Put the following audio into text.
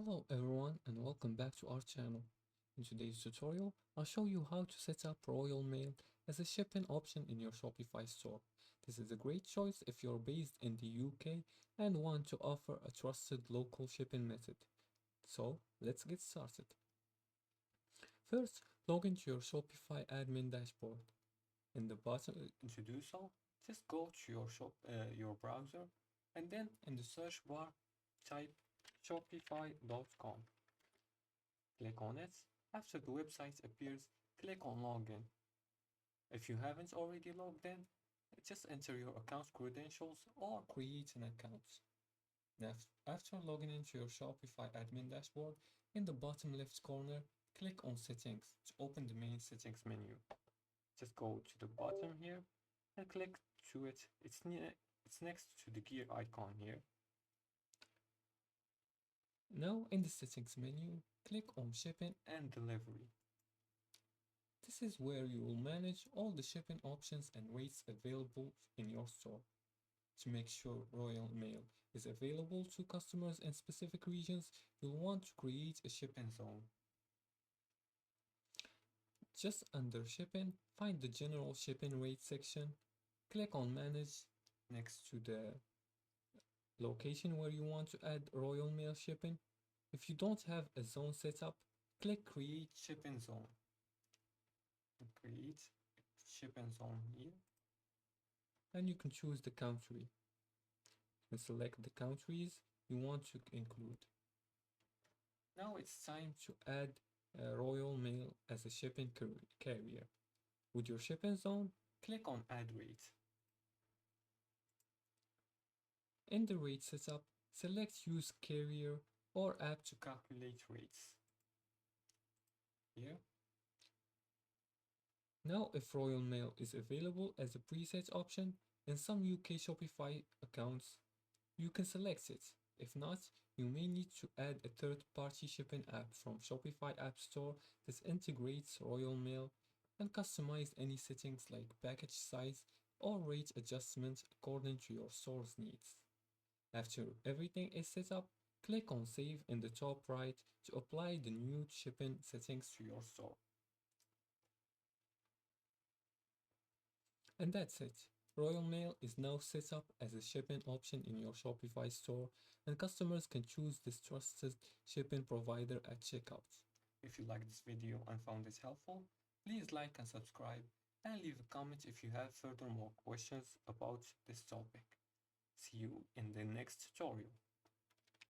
Hello everyone and welcome back to our channel. In today's tutorial, I'll show you how to set up Royal Mail as a shipping option in your Shopify store. This is a great choice if you're based in the UK and want to offer a trusted local shipping method. So let's get started. First, log into your Shopify admin dashboard. In the bottom, to do so, just go to your browser and then in the search bar type shopify.com. Click on it. After the website appears, click on Login. If you haven't already logged in, just enter your account credentials or create an account. After logging into your Shopify admin dashboard, in the bottom left corner, click on Settings to open the main settings menu. Just go to the bottom here and click to it. It's next to the gear icon here. Now in the settings menu, click on shipping and delivery. This is where you will manage all the shipping options and rates available in your store. To make sure Royal Mail is available to customers in specific regions, you'll want to create a shipping zone. Just under shipping, find the general shipping rate section. Click on manage next to the location where you want to add Royal Mail shipping. If you don't have a zone set up, click create shipping zone. Create shipping zone here. And you can choose the country and select the countries you want to include. Now it's time to add Royal Mail as a shipping carrier. With your shipping zone, click on add rate. In the rate setup, select use carrier or app to calculate rates. Here. Now if Royal Mail is available as a preset option in some UK Shopify accounts, you can select it. If not, you may need to add a third-party shipping app from Shopify App Store that integrates Royal Mail and customize any settings like package size or rate adjustments according to your store's needs. After everything is set up, click on Save in the top right to apply the new shipping settings to your store. And that's it. Royal Mail is now set up as a shipping option in your Shopify store, and customers can choose this trusted shipping provider at checkout. If you liked this video and found it helpful, please like and subscribe, and leave a comment if you have further more questions about this topic. See you in the next tutorial.